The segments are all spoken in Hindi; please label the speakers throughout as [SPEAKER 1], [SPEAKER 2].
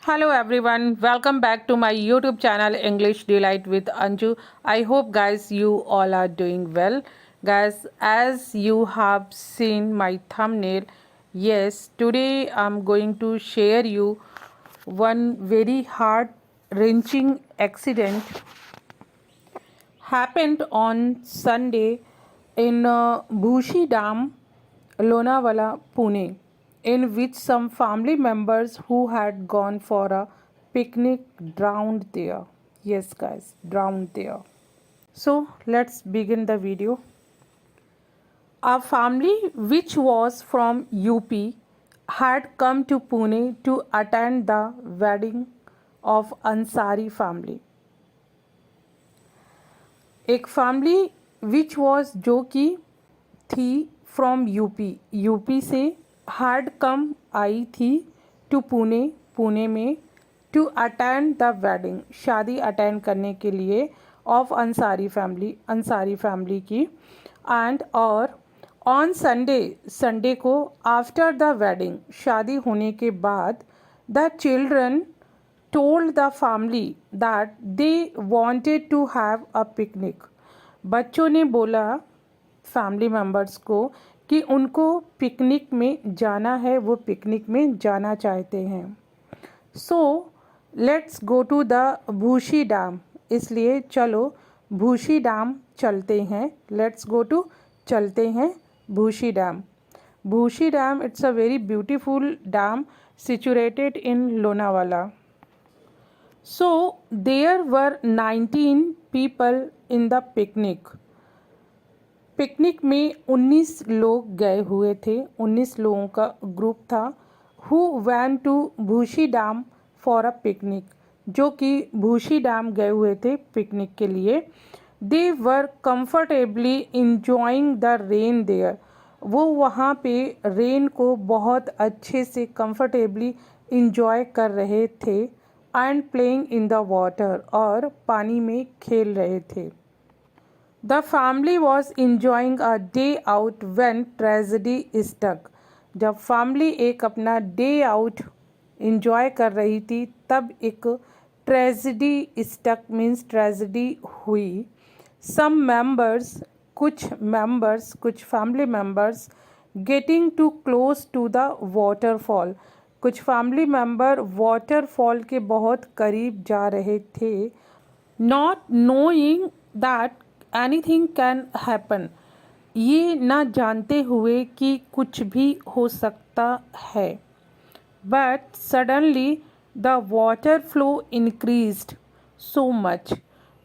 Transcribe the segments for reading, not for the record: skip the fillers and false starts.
[SPEAKER 1] Hello everyone, welcome back to my YouTube channel English Delight with Anju. I hope guys you all are doing well. Guys, as you have seen my thumbnail, yes, today I'm going to share you one very heart wrenching accident happened on Sunday in Bhushi Dam, Lonavala, Pune, in which some family members who had gone for a picnic drowned there. Yes, guys, drowned there. So let's begin the video. A family which was from UP had come to Pune to attend the wedding of Ansari family. एक फैमिली विच वॉज जो कि थी फ्रॉम यूपी से हैड कम आई थी टू पुणे में टू अटेंड द वेडिंग, शादी अटेंड करने के लिए ऑफ अंसारी फैमिली की। एंड और ऑन संडे को आफ्टर द वेडिंग, शादी होने के बाद, the children told the family that they wanted to have a picnic. बच्चों ने बोला फैमिली मेम्बर्स को कि उनको पिकनिक में जाना है, वो पिकनिक में जाना चाहते हैं। So let's go to the Bhushi dam, इसलिए चलो भूशी डैम चलते हैं। लेट्स गो टू चलते हैं Bhushi dam. Bhushi dam it's a very beautiful dam situated in Lonavala. So there were 19 people in the picnic. Picnic में 19 लोग गए हुए थे, 19 लोगों का ग्रुप था। Who went to Bhushi dam for a picnic, जो कि भूशी डैम गए हुए थे पिकनिक के लिए। They were comfortably enjoying the rain there. वो वहाँ पे रेन को बहुत अच्छे से कंफर्टेबली इंजॉय कर रहे थे। And playing in the water, और पानी में खेल रहे थे। The family was enjoying a day out when tragedy stuck. जब फैमिली एक अपना डे आउट इंजॉय कर रही थी, तब एक ट्रेजेडी स्टक मीन्स ट्रेजेडी हुई। सम मेंबर्स, कुछ family members getting too close to the waterfall, कुछ फैमिली मेम्बर वाटरफॉल के बहुत करीब जा रहे थे। Not knowing that anything can happen, ये ना जानते हुए कि कुछ भी हो सकता है। But suddenly the water flow increased so much,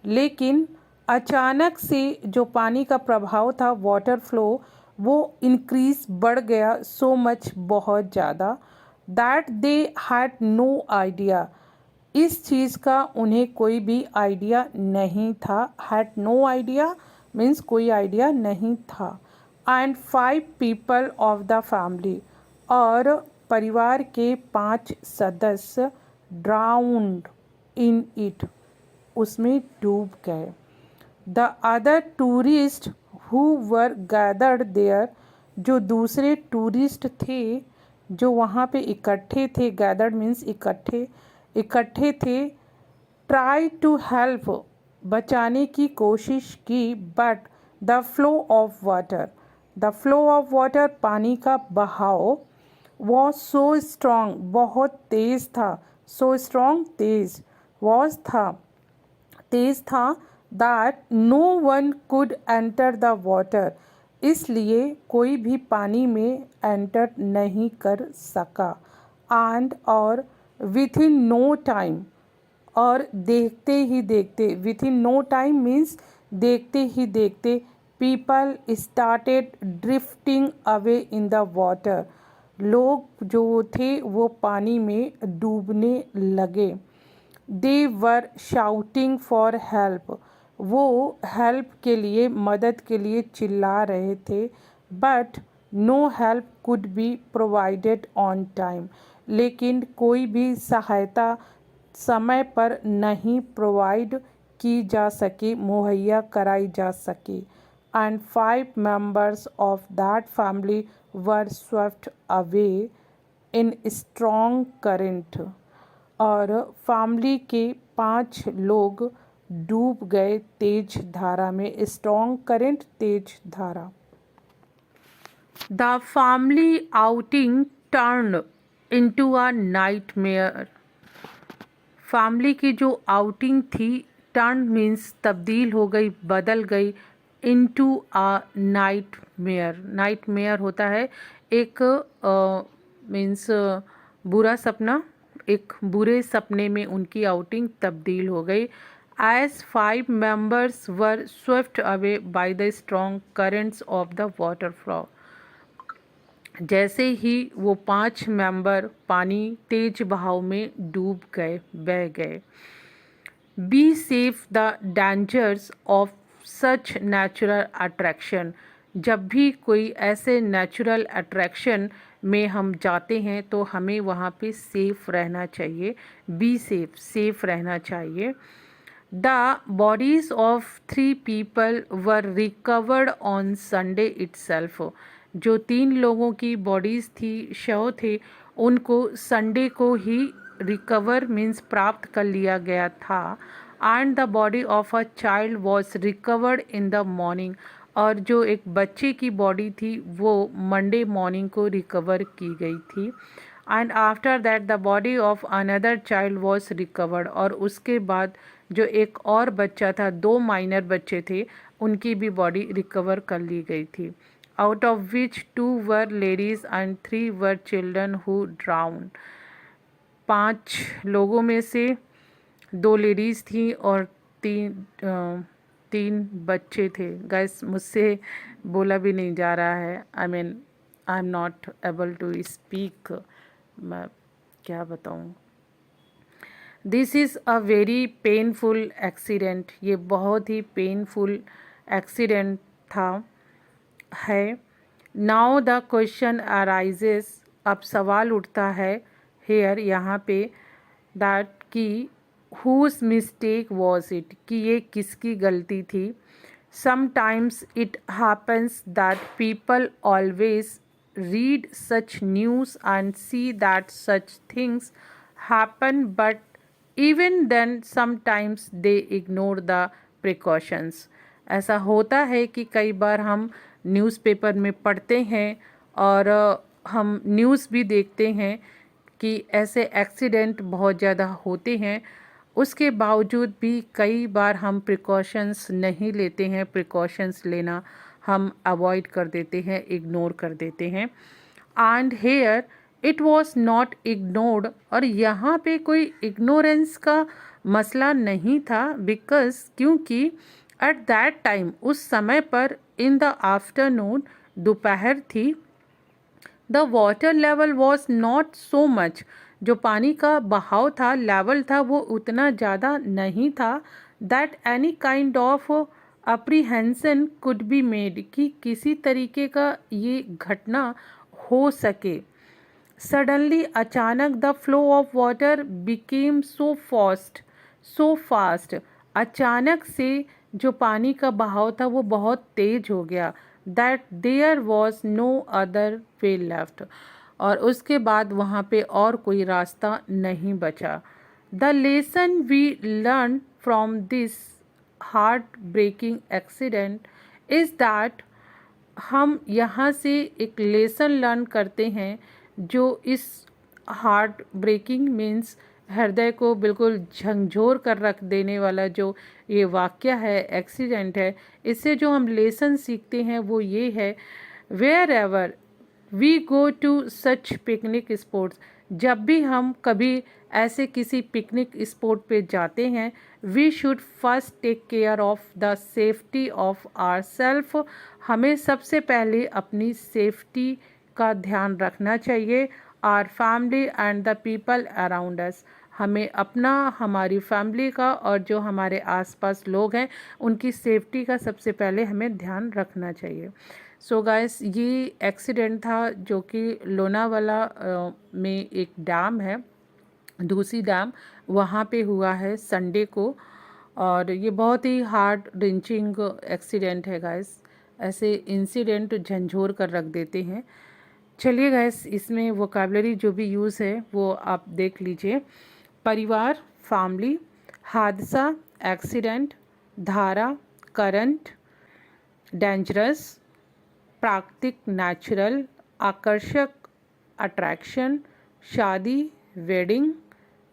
[SPEAKER 1] लेकिन अचानक से जो पानी का प्रभाव था, वाटर फ्लो, वो इंक्रीज बढ़ गया, सो मच बहुत ज़्यादा, that they had no idea, इस चीज़ का उन्हें कोई भी आइडिया नहीं था। हैड नो आइडिया मीन्स कोई आइडिया नहीं था। And 5 people of the family, और परिवार के 5 सदस्य ड्राउंड इन इट, उसमें डूब गए। The other tourist who were gathered there, जो दूसरे टूरिस्ट थे जो वहाँ पे इकट्ठे थे, गैदर्ड मीन्स इकट्ठे थे, ट्राई टू हेल्प, बचाने की कोशिश की। But the flow of water, पानी का बहाव, वॉज सो स्ट्रॉन्ग, बहुत तेज़ था। सो स्ट्रॉन्ग, तेज़ था that no one could enter the water, इसलिए कोई भी पानी में एंटर नहीं कर सका। एंड और विथ इन नो टाइम, और देखते ही देखते, within no time means देखते ही देखते, people started drifting away in the water, लोग जो थे वो पानी में डूबने लगे। They were shouting for help, वो हेल्प के लिए, मदद के लिए चिल्ला रहे थे। But no help could be provided on time, लेकिन कोई भी सहायता समय पर नहीं प्रोवाइड की जा सकी, मुहैया कराई जा सकी। And 5 members of that family were swept away in strong current, और फैमिली के 5 लोग डूब गए तेज धारा में, स्ट्रॉन्ग करंट, तेज धारा। The family outing turn into a nightmare. Family की जो आउटिंग थी, टर्न मीन्स तब्दील हो गई, बदल गई, इनटू अ नाइटमेयर। नाइटमेयर होता है एक मीन्स बुरा सपना, एक बुरे सपने में उनकी आउटिंग तब्दील हो गई। As 5 members were swift away by the strong currents of the water flow. जैसे ही वो 5 मेंबर पानी तेज बहाव में डूब गए, बह गए। Be safe the dangers of such natural attraction. जब भी कोई ऐसे नेचुरल अट्रैक्शन में हम जाते हैं तो हमें वहाँ पे सेफ रहना चाहिए। बी सेफ, सेफ रहना चाहिए। The bodies of 3 people were recovered on Sunday itself. जो 3 लोगों की बॉडीज़ थी, शव थे, उनको संडे को ही रिकवर मीन्स प्राप्त कर लिया गया था। And the body of a child was recovered in the morning. और जो एक बच्चे की बॉडी थी वो मंडे मॉर्निंग को रिकवर की गई थी। And after that the body of another child was recovered. और उसके बाद जो एक और बच्चा था, 2 माइनर बच्चे थे, उनकी भी बॉडी रिकवर कर ली गई थी। Out of which 2 were ladies and 3 were children who drown. 5 लोगों में से 2 लेडीज़ थी और 3 बच्चे थे। गाइस, मुझसे बोला भी नहीं जा रहा है। I am not able to speak. मैं क्या बताऊँ। This is a very painful accident. ये बहुत ही पेनफुल एक्सीडेंट था है। Now the question arises. अब सवाल उठता है हेयर, यहाँ पे, दैट कि हुज मिस्टेक वॉज इट, कि ये किसकी गलती थी। Sometimes it happens that people always read such news and see that such things happen, but even then sometimes they ignore the precautions. ऐसा होता है कि कई बार हम न्यूज़पेपर में पढ़ते हैं और हम न्यूज़ भी देखते हैं कि ऐसे एक्सीडेंट बहुत ज़्यादा होते हैं। उसके बावजूद भी कई बार हम प्रिकॉशंस नहीं लेते हैं। प्रिकॉशंस लेना हम अवॉइड कर देते हैं, इग्नोर कर देते हैं। And here it was not ignored. और यहाँ पे कोई इग्नोरेंस का मसला नहीं था, बिकॉज क्योंकि एट दैट टाइम, उस समय पर, इन द आफ्टरनून, दोपहर थी, the water level was not so much. जो पानी का बहाव था, लेवल था, वो उतना ज़्यादा नहीं था, that any kind of apprehension could be made, कि किसी तरीके का ये घटना हो सके। सडनली, अचानक, the flow of water became so fast. अचानक से जो पानी का बहाव था वो बहुत तेज हो गया। That there was no other way left. और उसके बाद वहाँ पे और कोई रास्ता नहीं बचा। The lesson we learn from this heartbreaking accident is that, हम यहाँ से एक लेसन लर्न करते हैं जो इस हार्ट ब्रेकिंग मीन्स हृदय को बिल्कुल झंझोर कर रख देने वाला जो ये वाक़या है, एक्सीडेंट है, इससे जो हम लेसन सीखते हैं वो ये है, wherever we go to such picnic spots, जब भी हम कभी ऐसे किसी पिकनिक स्पॉट पे जाते हैं, we should first take care of the safety of our self. हमें सबसे पहले अपनी सेफ्टी का ध्यान रखना चाहिए। Our family and the people around us, हमें अपना, हमारी फैमिली का और जो हमारे आसपास लोग हैं उनकी सेफ्टी का सबसे पहले हमें ध्यान रखना चाहिए। सो गाइस, ये एक्सीडेंट था जो कि लोनावाला में एक डैम है, दूसरी डैम, वहाँ पे हुआ है संडे को। और ये बहुत ही हार्ट रिंचिंग एक्सीडेंट है गाइस। ऐसे इंसिडेंट झंझोर कर रख देते हैं। चलिए गाइस, इसमें वोकैबुलरी जो भी यूज़ है वो आप देख लीजिए। परिवार फैमिली, हादसा एक्सीडेंट, धारा करंट, डेंजरस, प्राकृतिक नेचुरल, आकर्षक अट्रैक्शन, शादी वेडिंग,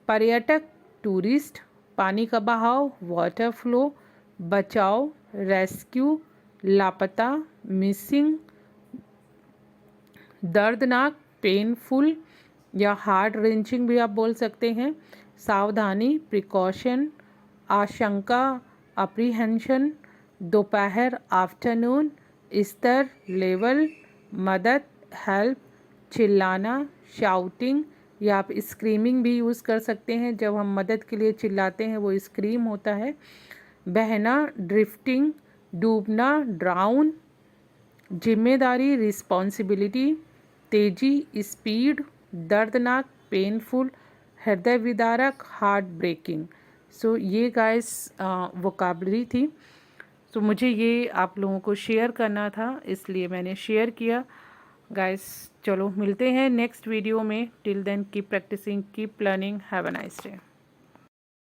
[SPEAKER 1] पर्यटक टूरिस्ट, पानी का बहाव वाटर फ्लो, बचाव रेस्क्यू, लापता मिसिंग, दर्दनाक पेनफुल या हार्ट रेंचिंग भी आप बोल सकते हैं, सावधानी प्रिकॉशन, आशंका अप्रीहेंशन, दोपहर आफ्टरनून, स्तर लेवल, मदद हेल्प, चिल्लाना शाउटिंग या आप स्क्रीमिंग भी यूज़ कर सकते हैं। जब हम मदद के लिए चिल्लाते हैं वो स्क्रीम होता है। बहना ड्रिफ्टिंग, डूबना ड्राउन, जिम्मेदारी रिस्पॉन्सिबिलिटी, तेजी स्पीड, दर्दनाक पेनफुल, हृदय विदारक हार्ट ब्रेकिंग। सो ये गाइस वोकाबलरी थी। तो मुझे ये आप लोगों को शेयर करना था, इसलिए मैंने शेयर किया गाइस। चलो मिलते हैं नेक्स्ट वीडियो में। Till then keep practicing, keep learning, have a nice day.